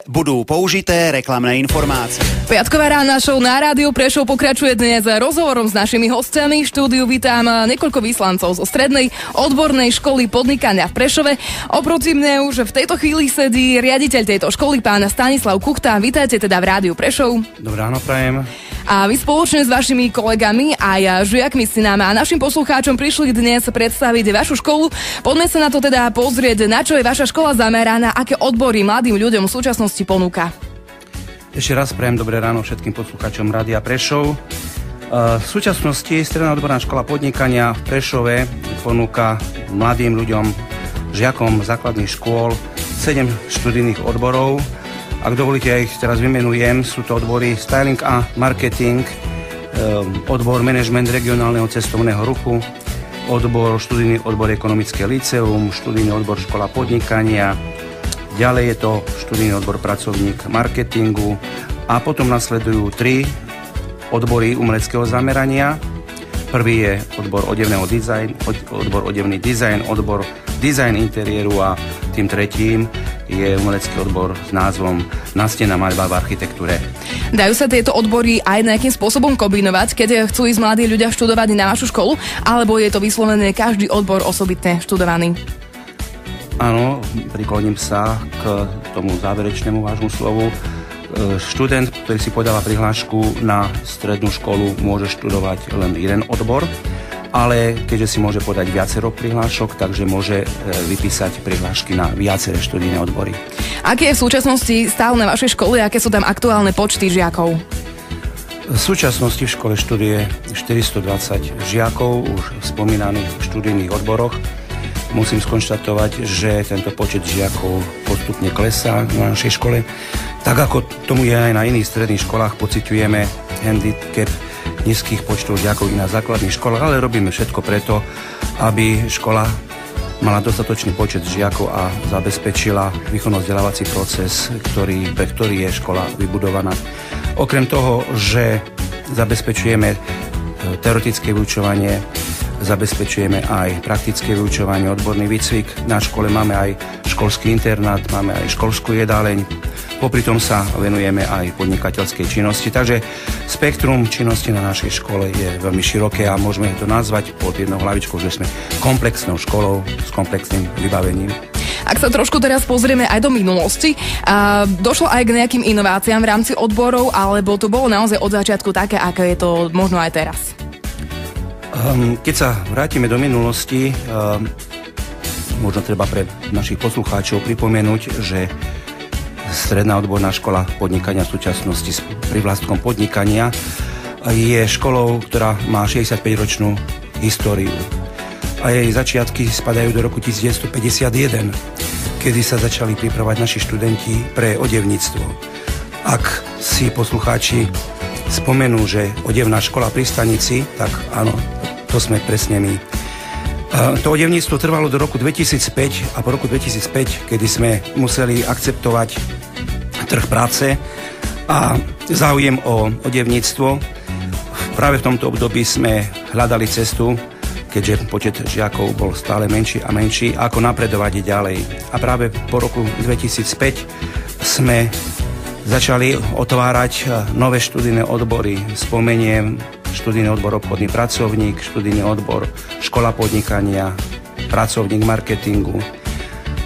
Budú použité reklamné informácie. Piatková rána show na Rádiu Prešov pokračuje dnes rozhovorom s našimi hosťami. V štúdiu vítam niekoľko vyslancov zo Strednej odbornej školy podnikania v Prešove. Oproti mne už v tejto chvíli sedí riaditeľ tejto školy, pán Stanislav Kuchta. Vítajte teda v Rádiu Prešov. Dobré ráno, prajem. A vy spoločne s vašimi kolegami a žiakmi si nám a našim poslucháčom prišli dnes predstaviť vašu školu. Poďme sa na to teda pozrieť, na čo je vaša škola zameraná, aké odbory mladým ľuďom v súčasnosti ponúka. Ešte raz prajem dobré ráno všetkým poslucháčom Rádia Prešov. V súčasnosti Stredná odborná škola podnikania v Prešove ponúka mladým ľuďom, žiakom základných škôl 7 študijných odborov. Ak dovolíte, ja ich teraz vymenujem, sú to odbory styling a marketing, odbor management regionálneho cestovného ruchu, študijný odbor ekonomické liceum, študijný odbor škola podnikania, ďalej je to študijný odbor pracovník marketingu a potom nasledujú 3 odbory umeleckého zamerania. Prvý je odbor odevného dizajn, odbor odevný dizajn, odbor dizajn interiéru a tým tretím je umelecký odbor s názvom Nástenná maľba v architektúre. Dajú sa tieto odbory aj nejakým spôsobom kombinovať, keď chcú ísť mladí ľudia študovať na vašu školu, alebo je to vyslovené každý odbor osobitne študovaný? Áno, prikloním sa k tomu záverečnému vášmu slovu. Študent, ktorý si podáva prihlášku na strednú školu, môže študovať len jeden odbor, ale keďže si môže podať viacero prihlášok, takže môže vypísať prihlášky na viaceré študijné odbory. Aké je v súčasnosti stále na vašej škole, aké sú tam aktuálne počty žiakov? V súčasnosti v škole študuje 420 žiakov už v spomínaných študijných odboroch. Musím skonštatovať, že tento počet žiakov postupne klesá na našej škole. Tak ako tomu je aj na iných stredných školách, pociťujeme handicap nízkych počtov žiakov i na základných školách, ale robíme všetko preto, aby škola mala dostatočný počet žiakov a zabezpečila výchovno-vzdelávací proces, pre ktorý je škola vybudovaná. Okrem toho, že zabezpečujeme teoretické vyučovanie, zabezpečujeme aj praktické vyučovanie, odborný výcvik. Na škole máme aj školský internát, máme aj školskú jedáleň. Popri tom sa venujeme aj podnikateľskej činnosti, takže spektrum činnosti na našej škole je veľmi široké a môžeme to nazvať pod jednou hlavičkou, že sme komplexnou školou s komplexným vybavením. Ak sa trošku teraz pozrieme aj do minulosti, došlo aj k nejakým inováciám v rámci odborov, alebo to bolo naozaj od začiatku také, aké je to možno aj teraz? Keď sa vrátime do minulosti, možno treba pre našich poslucháčov pripomenúť, že Stredná odborná škola podnikania v súčasnosti s privlastkom podnikania je školou, ktorá má 65-ročnú históriu. A jej začiatky spadajú do roku 1951, kedy sa začali pripravovať naši študenti pre odevníctvo. Ak si poslucháči spomenú, že odevná škola pri stanici, tak áno, to sme presne my. To odevníctvo trvalo do roku 2005 a po roku 2005, kedy sme museli akceptovať trh práce a záujem o odevníctvo, práve v tomto období sme hľadali cestu, keďže počet žiakov bol stále menší a menší, ako napredovať ďalej. A práve po roku 2005 sme začali otvárať nové študijné odbory. Spomeniem študijný odbor obchodný pracovník, študijný odbor škola podnikania, pracovník marketingu,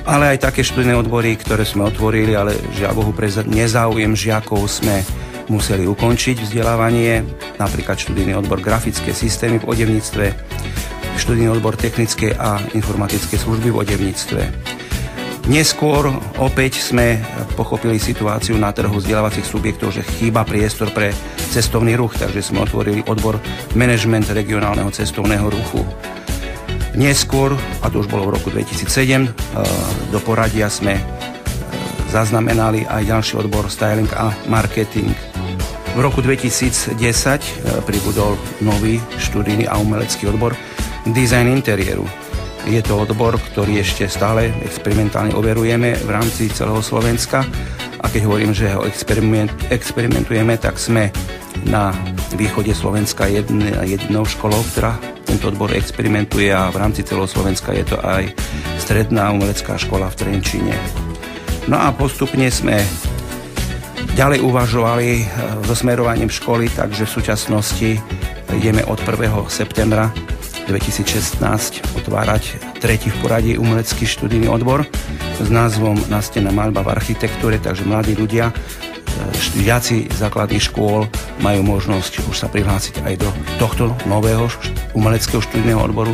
ale aj také študijné odbory, ktoré sme otvorili, ale žiaľ Bohu pre nezáujem žiakov sme museli ukončiť vzdelávanie, napríklad študijný odbor grafické systémy v odevníctve, študijný odbor technické a informatické služby v odevníctve. Neskôr opäť sme pochopili situáciu na trhu vzdelávacích subjektov, že chýba priestor pre cestovný ruch, takže sme otvorili odbor management regionálneho cestovného ruchu. Neskôr, a to už bolo v roku 2007, do poradia sme zaznamenali aj ďalší odbor styling a marketing. V roku 2010 pribudol nový študijný a umelecký odbor dizajn interiéru. Je to odbor, ktorý ešte stále experimentálne overujeme v rámci celého Slovenska. A keď hovorím, že ho experimentujeme, tak sme na východe Slovenska jedinou školou, ktorá tento odbor experimentuje, a v rámci celého Slovenska je to aj Stredná umelecká škola v Trenčíne. No a postupne sme ďalej uvažovali so smerovaním školy, takže v súčasnosti ideme od 1. septembra 2016 otvárať tretí v poradí umelecký študijný odbor s názvom Nástenná maľba v architektúre, takže mladí ľudia, žiaci základných škôl majú možnosť už sa prihlásiť aj do tohto nového umeleckého študijného odboru,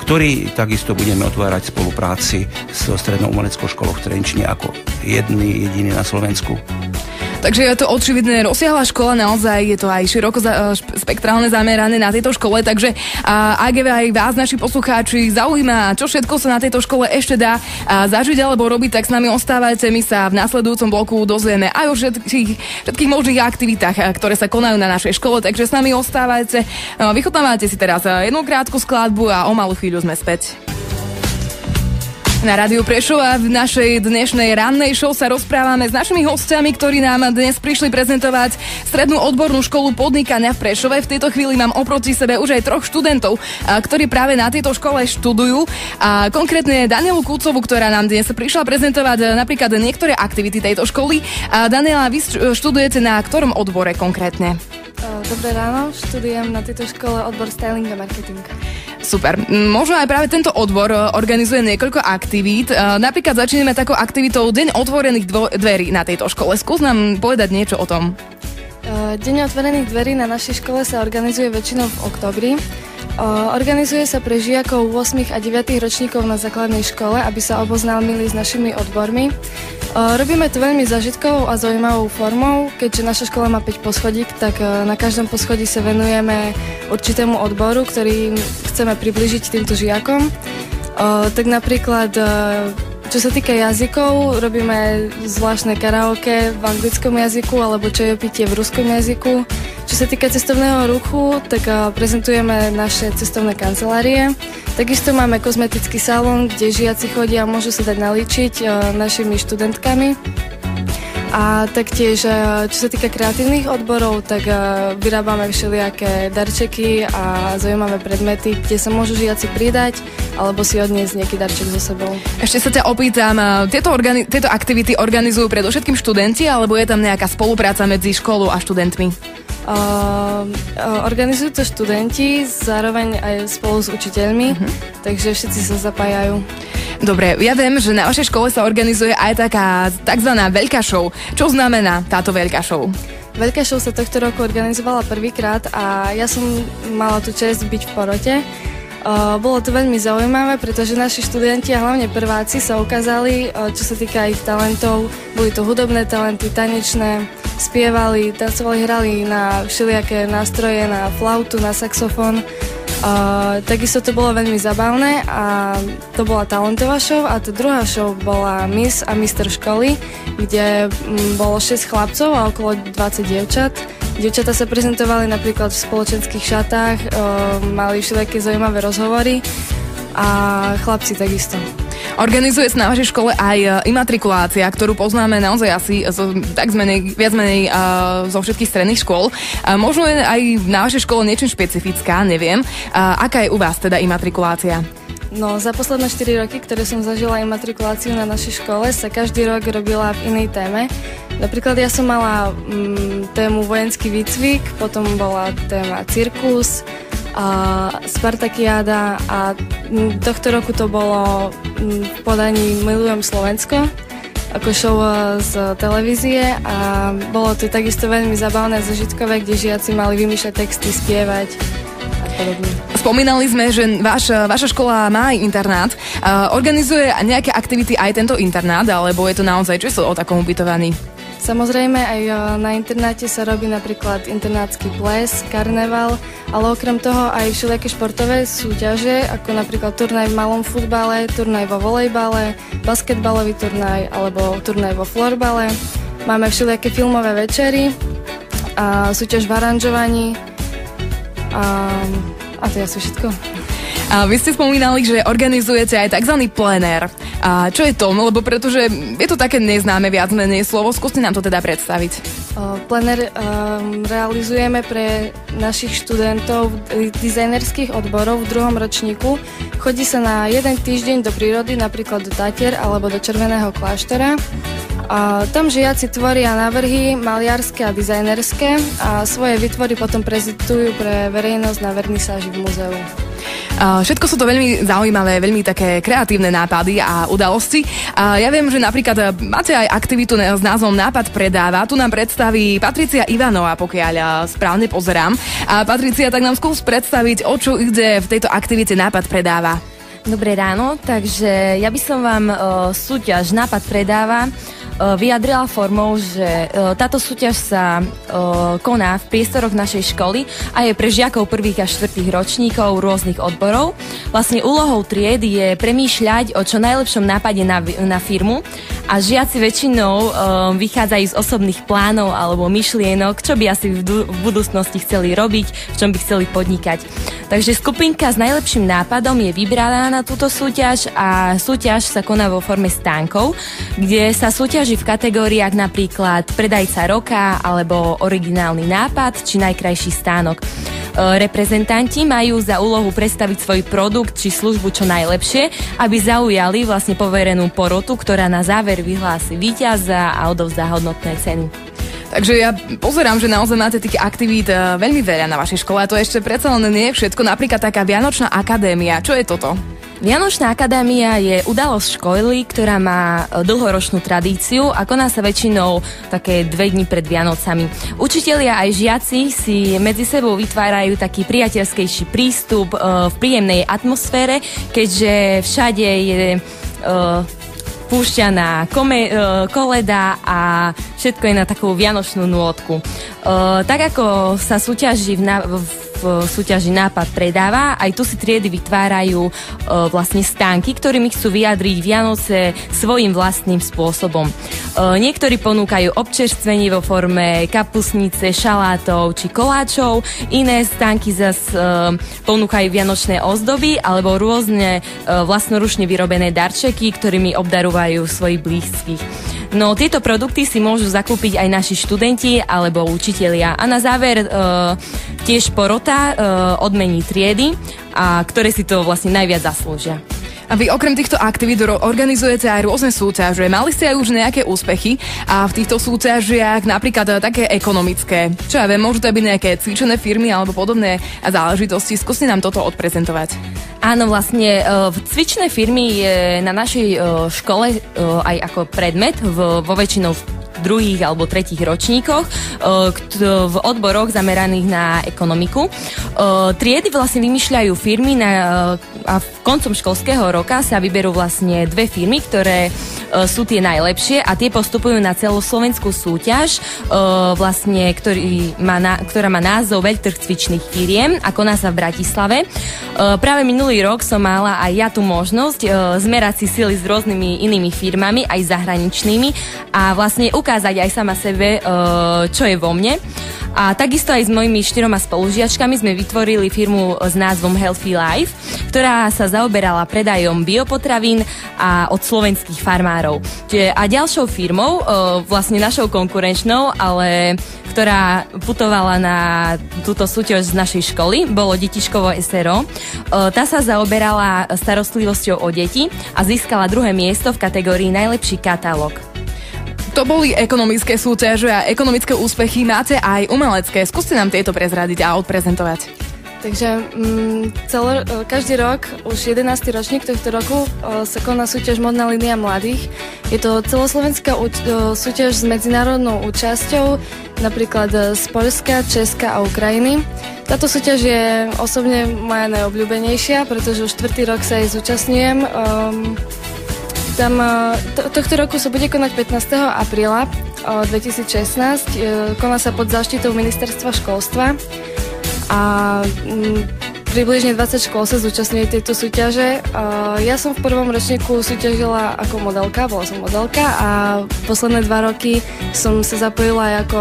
ktorý takisto budeme otvárať v spolupráci so Strednou umeleckou školou v Trenčine ako jediný na Slovensku. Takže je to očividne rozsiahla škola, naozaj je to aj široko spektrálne zamerané na tejto škole, takže ak aj vás, naši poslucháči, zaujíma, čo všetko sa na tejto škole ešte dá zažiť alebo robiť, tak s nami ostávajte, my sa v nasledujúcom bloku dozvieme aj o všetkých možných aktivitách, ktoré sa konajú na našej škole, takže s nami ostávajte. Vychutnávate si teraz jednu krátku skladbu a o malú chvíľu sme späť. Na Rádiu Prešova v našej dnešnej rannej show sa rozprávame s našimi hostiami, ktorí nám dnes prišli prezentovať Strednú odbornú školu podnikania v Prešove. V tejto chvíli mám oproti sebe už aj 3 študentov, ktorí práve na tejto škole študujú. A konkrétne Danielu Kúcovú, ktorá nám dnes prišla prezentovať napríklad niektoré aktivity tejto školy. A Daniela, vy študujete na ktorom odbore konkrétne? Dobré ráno, študujem na tejto škole odbor styling a marketing. Super. Možno aj práve tento odbor organizuje niekoľko aktivít. Napríklad začneme takou aktivitou Deň otvorených dverí na tejto škole. Skús nám povedať niečo o tom. Deň otvorených dverí na našej škole sa organizuje väčšinou v októbri. Organizuje sa pre žiakov 8. a 9. ročníkov na základnej škole, aby sa oboznámili s našimi odbormi. Robíme to veľmi zážitkovou a zaujímavou formou, keďže naša škola má 5 poschodík, tak na každom poschodí sa venujeme určitému odboru, ktorý chceme priblížiť týmto žiakom. Tak napríklad, čo sa týka jazykov, robíme zvláštne karaoke v anglickom jazyku alebo čajopitie v ruskom jazyku. Čo sa týka cestovného ruchu, tak prezentujeme naše cestovné kancelárie. Takisto máme kozmetický salón, kde žiaci chodia a môžu sa dať nalíčiť našimi študentkami. A taktiež, čo sa týka kreatívnych odborov, tak vyrábame všelijaké darčeky a zaujímavé predmety, kde sa môžu žiaci pridať alebo si odniesť nejaký darček so sebou. Ešte sa ťa opýtam, tieto aktivity organizujú predovšetkým študenti alebo je tam nejaká spolupráca medzi školou a študentmi? Organizujú to študenti, zároveň aj spolu s učiteľmi, takže všetci sa zapájajú. Dobre, ja viem, že na vašej škole sa organizuje aj taká takzvaná veľká show. Čo znamená táto veľká show? Veľká show sa tohto roku organizovala prvýkrát a ja som mala tú česť byť v porote. Bolo to veľmi zaujímavé, pretože naši študenti a hlavne prváci sa ukázali, čo sa týka ich talentov. Boli to hudobné talenty, tanečné, spievali, tancovali, hrali na všelijaké nástroje, na flautu, na saxofón. Takisto to bolo veľmi zabavné a to bola talentová show a tá druhá show bola Miss a Mister školy, kde bolo 6 chlapcov a okolo 20 dievčat. Dievčatá sa prezentovali napríklad v spoločenských šatách, mali všelijaké zaujímavé rozhovory a chlapci takisto. Organizuje sa na vašej škole aj imatrikulácia, ktorú poznáme naozaj asi viac menej zo všetkých stredných škôl. Možno je aj na vašej škole niečo špecifická, neviem. Aká je u vás teda imatrikulácia? No, za posledné 4 roky, ktoré som zažila imatrikuláciu na našej škole, sa každý rok robila v inej téme. Napríklad ja som mala tému vojenský výcvik, potom bola téma cirkus, Spartakiáda a tohto roku to bolo v podaní Milujem Slovensko ako show z televízie a bolo to takisto veľmi zabavné a zažitkové, kde žiaci mali vymýšľať texty, spievať a podobne. Spomínali sme, že vaša škola má aj internát. Organizuje nejaké aktivity aj tento internát, alebo je to naozaj čisto o takom ubytovaní? Samozrejme, aj na internáte sa robí napríklad internátsky ples, karneval, ale okrem toho aj všelijaké športové súťaže, ako napríklad turnaj v malom futbale, turnaj vo volejbale, basketbalový turnaj alebo turnaj vo florbale. Máme všelijaké filmové večery, a súťaž v aranžovaní a to je asi všetko. A vy ste spomínali, že organizujete aj tzv. plenér. A čo je to? Lebo pretože je to také neznáme viac menej slovo, skúste nám to teda predstaviť. Plener realizujeme pre našich študentov dizajnerských odborov v 2. ročníku. Chodí sa na 1 týždeň do prírody, napríklad do Tatier alebo do Červeného kláštora. A tam žiaci tvoria návrhy maliarské a dizajnerské a svoje výtvory potom prezentujú pre verejnosť na vernisáži v múzeu. Všetko sú to veľmi zaujímavé, veľmi také kreatívne nápady a udalosti. Ja viem, že napríklad máte aj aktivitu s názvom Nápad predáva. Tu nám predstaví Patricia Ivanová, pokiaľ správne pozerám. A Patricia, tak nám skús predstaviť, o čo ide v tejto aktivite Nápad predáva. Dobré ráno, takže ja by som vám súťaž Nápad predáva vyjadrila formou, že táto súťaž sa koná v priestoroch našej školy a je pre žiakov 1. a 4. ročníkov rôznych odborov. Vlastne úlohou tried je premýšľať o čo najlepšom nápade na firmu a žiaci väčšinou vychádzajú z osobných plánov alebo myšlienok, čo by asi v budúcnosti chceli robiť, v čom by chceli podnikať. Takže skupinka s najlepším nápadom je vybraná na túto súťaž a súťaž sa koná vo forme stánkov, kde sa súťaží v kategóriách napríklad predajca roka alebo originálny nápad či najkrajší stánok. Reprezentanti majú za úlohu predstaviť svoj produkt či službu čo najlepšie, aby zaujali vlastne poverenú porotu, ktorá na záver vyhlási víťaza a odovzdá hodnotné ceny. Takže ja pozerám, že naozaj máte tých aktivít veľmi veľa na vašej škole a to ešte predsa len nie je všetko. Napríklad taká Vianočná akadémia. Čo je toto? Vianočná akadémia je udalosť školy, ktorá má dlhoročnú tradíciu a koná sa väčšinou také 2 dni pred Vianocami. Učitelia aj žiaci si medzi sebou vytvárajú taký priateľskejší prístup v príjemnej atmosfére, keďže všade je púšťaná koleda a všetko je na takú vianočnú nôtku. Tak ako sa súťaží v súťaži Nápad predáva, aj tu si triedy vytvárajú vlastne stánky, ktorými chcú vyjadriť Vianoce svojím vlastným spôsobom. Niektorí ponúkajú občerstvenie vo forme kapusnice, šalátov či koláčov, iné stánky zase ponúkajú vianočné ozdoby alebo rôzne vlastnoručne vyrobené darčeky, ktorými obdarúvajú svojich blízkych. No tieto produkty si môžu zakúpiť aj naši študenti alebo učitelia. A na záver tiež porota odmení triedy, ktoré si to vlastne najviac zaslúžia. A vy okrem týchto aktivít organizujete aj rôzne súťaže. Mali ste aj už nejaké úspechy a v týchto súťažiach napríklad také ekonomické. Čo ja viem, môžu to byť nejaké cvičené firmy alebo podobné záležitosti. Skúste nám toto odprezentovať. Áno, vlastne cvičné firmy je na našej škole aj ako predmet vo väčšinou druhých alebo tretích ročníkoch v odboroch zameraných na ekonomiku. Triedy vlastne vymýšľajú firmy a v koncom školského roka sa vyberú vlastne 2 firmy, ktoré sú tie najlepšie a tie postupujú na celoslovenskú súťaž, vlastne, ktorá má názov Veľtrh cvičných firiem a koná sa v Bratislave. Práve minulý rok som mala aj ja tú možnosť zmerať si sily s rôznymi inými firmami, aj zahraničnými a vlastne ukázať aj sama sebe, čo je vo mne. A takisto aj s mojimi 4 spolužiačkami sme vytvorili firmu s názvom Healthy Life, ktorá sa zaoberala predajom biopotravín a od slovenských farmárov. A ďalšou firmou, vlastne našou konkurenčnou, ale ktorá putovala na túto súťaž z našej školy, bolo Detičkovo SRO. Tá sa zaoberala starostlivosťou o deti a získala 2. miesto v kategórii Najlepší katalóg. To boli ekonomické súťaže a ekonomické úspechy. Máte aj umelecké. Skúste nám tieto prezradiť a odprezentovať. Takže každý rok, už 11. ročník tohto roku, sa koná súťaž Modná línia mladých. Je to celoslovenská súťaž s medzinárodnou účasťou, napríklad z Poľska, Česka a Ukrajiny. Táto súťaž je osobne moja najobľúbenejšia, pretože už 4. rok sa jej zúčastňujem. Tohto roku sa bude konať 15. apríla 2016. Koná sa pod záštitou Ministerstva školstva. A približne 20 škôl sa zúčastňuje tejto súťaže. Ja som v prvom ročníku súťažila ako modelka, bola som modelka a posledné 2 roky som sa zapojila aj ako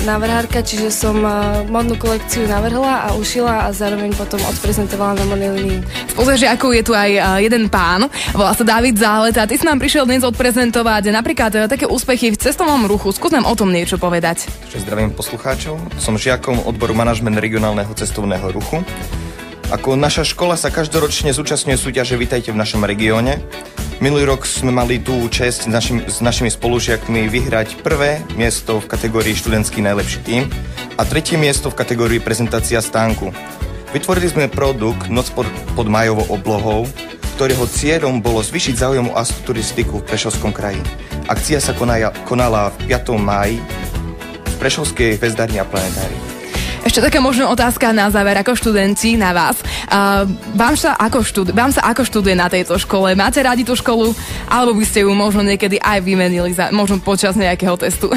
návrhárka, čiže som modnú kolekciu navrhla a ušila a zároveň potom odprezentovala na modnej línii. Spoznaj žiakov je tu aj jeden pán, volá sa David Záleta. Ty si nám prišiel dnes odprezentovať napríklad také úspechy v cestovnom ruchu. Skús nám o tom niečo povedať. Zdravím poslucháčov. Som žiakom odboru manažment regionálneho cestovného ruchu. Ako naša škola sa každoročne zúčastňuje súťaže Vitajte v našom regióne. Minulý rok sme mali tú česť s našimi spolužiakmi vyhrať prvé miesto v kategórii študentský najlepší tím a 3. miesto v kategórii prezentácia stánku. Vytvorili sme produkt Noc pod majovou oblohou, ktorého cieľom bolo zvýšiť záujem o astroturistiku v Prešovskom kraji. Akcia sa konala v 5. máji v Prešovskej hvezdárni a planetárii. Ešte taká možná otázka na záver, ako študenti na vás. Vám sa ako študuje na tejto škole? Máte radi tú školu? Alebo by ste ju možno niekedy aj vymenili možno počas nejakého testu?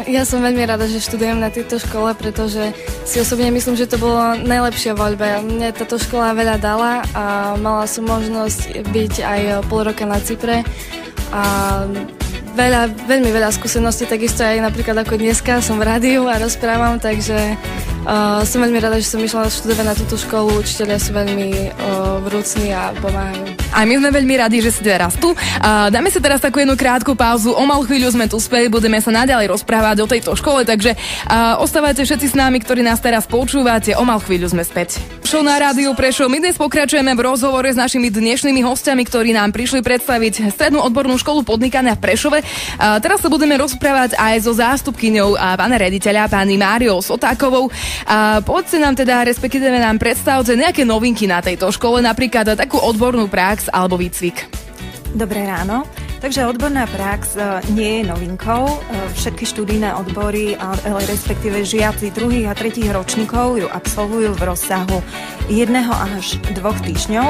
Ja som veľmi rada, že študujem na tejto škole, pretože si osobne myslím, že to bolo najlepšia voľba. Mne táto škola veľa dala a mala som možnosť byť aj pol roka na Cypre a veľmi veľa skúseností, takisto aj napríklad ako dneska som v rádiu a rozprávam, takže som veľmi rada, že som išla študovať na túto školu. Učitelia sú veľmi vrúcni a pomáhajú. A my sme veľmi radi, že si teraz tu. Dáme si teraz takú jednu krátku pauzu. O malú chvíľu sme tu späť, budeme sa naďalej rozprávať o tejto škole, takže ostávajte všetci s nami, ktorí nás teraz počúvate. O malú chvíľu sme späť. Show na rádiu Prešov. My dnes pokračujeme v rozhovore s našimi dnešnými hostiami, ktorí nám prišli predstaviť Strednú odbornú školu podnikania v Prešove. Teraz sa budeme rozprávať aj so zástupkyňou pána riaditeľa, pani Máriou Sotákovou. Poďte nám teda, respektíve nám predstavte nejaké novinky na tejto škole, napríklad takú odbornú prax alebo výcvik. Dobré ráno. Takže odborná prax nie je novinkou. Všetky študijné odbory, ale respektíve žiaci 2. a 3. ročníkov ju absolvujú v rozsahu 1 až 2 týždňov.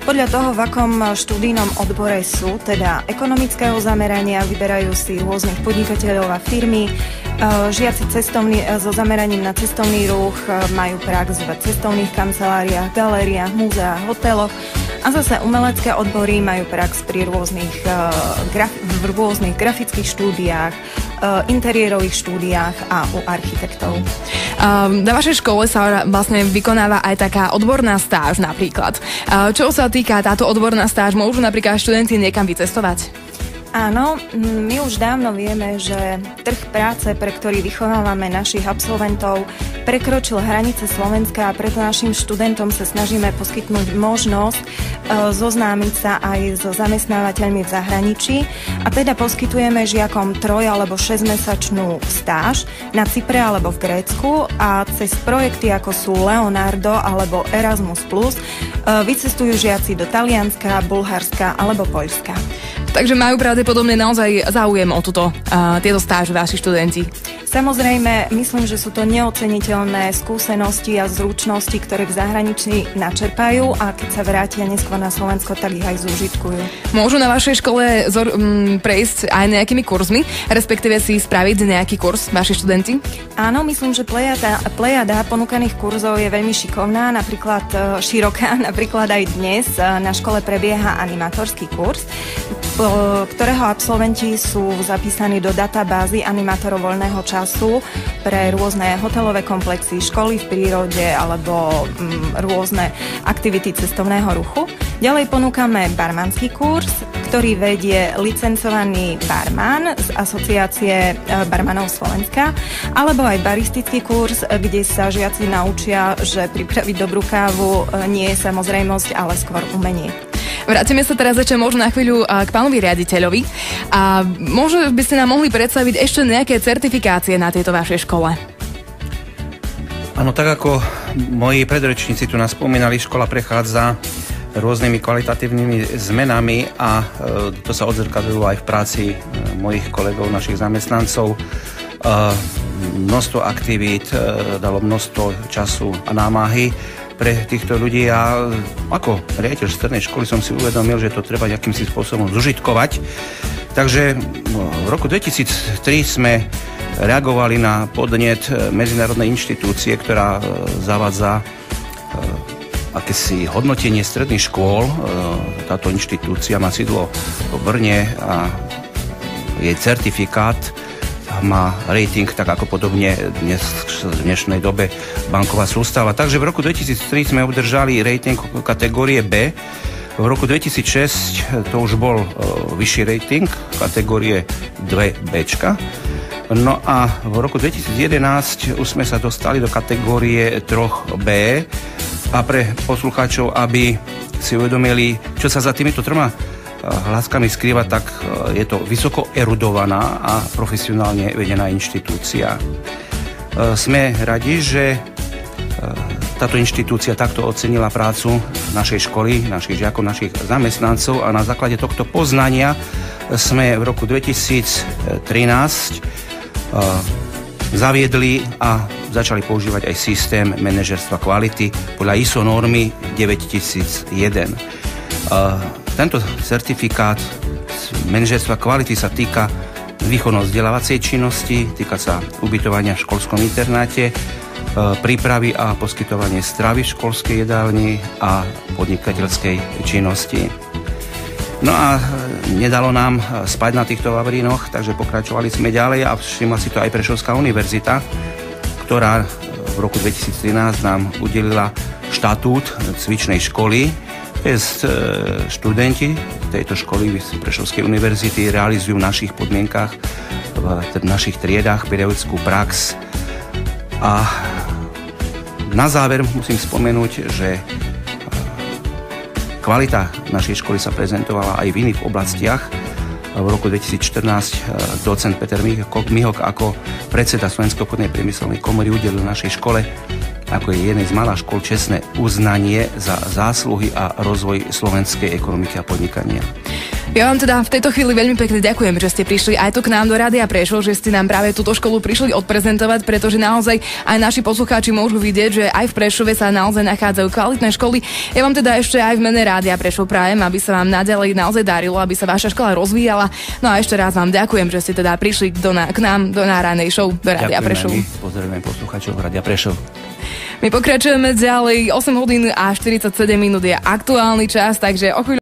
Podľa toho, v akom študijnom odbore sú, teda ekonomického zamerania, vyberajú si rôznych podnikateľov a firmy. Žiaci so zameraním na cestovný ruch majú prax v cestovných kanceláriách, galériách, múzeách, hoteloch. A zase umelecké odbory majú prax pri v rôznych grafických štúdiách, interiérových štúdiách a u architektov. Na vašej škole sa vlastne vykonáva aj taká odborná stáž napríklad. Čo sa týka táto odborná stáž, môžu napríklad študenti niekam vycestovať? Áno, my už dávno vieme, že trh práce, pre ktorý vychovávame našich absolventov, prekročil hranice Slovenska a preto našim študentom sa snažíme poskytnúť možnosť zoznámiť sa aj so zamestnávateľmi v zahraničí a teda poskytujeme žiakom 3 alebo 6-mesačnú stáž na Cypre alebo v Grécku a cez projekty ako sú Leonardo alebo Erasmus+, vycestujú žiaci do Talianska, Bulharska alebo Poľska. Takže majú pravdepodobne naozaj záujem o tieto stáže vaši študenti. Samozrejme, myslím, že sú to neoceniteľné skúsenosti a zručnosti, ktoré v zahraničí načerpajú a keď sa vrátia neskôr na Slovensko, tak ich aj zúžitkujú. Môžu na vašej škole prejsť aj nejakými kurzmi, respektíve si spraviť nejaký kurz vaši študenti? Áno, myslím, že plejada ponúkaných kurzov je veľmi šikovná, napríklad široká, napríklad aj dnes na škole prebieha animatorský kurz, ktorého absolventi sú zapísaní do databázy animátorov voľného času pre rôzne hotelové komplexy, školy v prírode alebo rôzne aktivity cestovného ruchu. Ďalej ponúkame barmanský kurz, ktorý vedie licencovaný barman z Asociácie barmanov Slovenska, alebo aj baristický kurz, kde sa žiaci naučia, že pripraviť dobrú kávu nie je samozrejmosť, ale skôr umenie. Vrátime sa teraz ešte možno na chvíľu k pánovi riaditeľovi. A možno by ste nám mohli predstaviť ešte nejaké certifikácie na tejto vašej škole. Áno, tak ako moji predrečníci tu nás spomínali, škola prechádza rôznymi kvalitatívnymi zmenami a to sa odzrkadlilo aj v práci mojich kolegov, našich zamestnancov. Množstvo aktivít dalo množstvo času a námahy pre týchto ľudí a ako riaditeľ strednej školy som si uvedomil, že to treba akýmsi spôsobom zužitkovať. Takže v roku 2003 sme reagovali na podnet medzinárodnej inštitúcie, ktorá zavádza akési hodnotenie stredných škôl. Táto inštitúcia má sídlo v Brne a jej certifikát má rating, tak ako podobne v dnešnej dobe banková sústava. Takže v roku 2003 sme obdržali rating kategórie B. V roku 2006 to už bol vyšší rating kategórie 2B. No a v roku 2011 už sme sa dostali do kategórie 3B. A pre poslucháčov, aby si uvedomili, čo sa za týmito troma hláskami skrýva, tak je to vysoko erudovaná a profesionálne vedená inštitúcia. Sme radi, že táto inštitúcia takto ocenila prácu našej školy, našich žiakov, našich zamestnancov a na základe tohto poznania sme v roku 2013 zaviedli a začali používať aj systém manažerstva kvality podľa ISO normy 9001. Tento certifikát manažerstva kvality sa týka výchovno-vzdelávacej činnosti, týka sa ubytovania v školskom internáte, prípravy a poskytovanie stravy v školskej jedálni a podnikateľskej činnosti. No a nedalo nám spať na týchto vavrínoch, takže pokračovali sme ďalej a všimla si to aj Prešovská univerzita, ktorá v roku 2013 nám udelila štatút cvičnej školy. Študenti tejto školy z Prešovskej univerzity realizujú v našich podmienkach, v našich triedách pedagogickú prax. A na záver musím spomenúť, že kvalita našej školy sa prezentovala aj v iných oblastiach. V roku 2014 docent Peter Mihok ako predseda Slovenskej obchodnej priemyselnej komory udelil našej škole ako je jednej z mála škôl čestné uznanie za zásluhy a rozvoj slovenskej ekonomiky a podnikania. Ja vám teda v tejto chvíli veľmi pekne ďakujem, že ste prišli aj tu k nám do Rádia Prešov, že ste nám práve túto školu prišli odprezentovať, pretože naozaj aj naši poslucháči môžu vidieť, že aj v Prešove sa naozaj nachádzajú kvalitné školy. Ja vám teda ešte aj v mene Rádia Prešov prajem, aby sa vám naďalej naozaj darilo, aby sa vaša škola rozvíjala. No a ešte raz vám ďakujem, že ste teda prišli k nám do náranej show do Rádia Prešov. Pozdravujem poslucháčov Rádia Prešov. My pokračujeme ďalej, 8 hodín a 47 minút je aktuálny čas, takže o chvíľu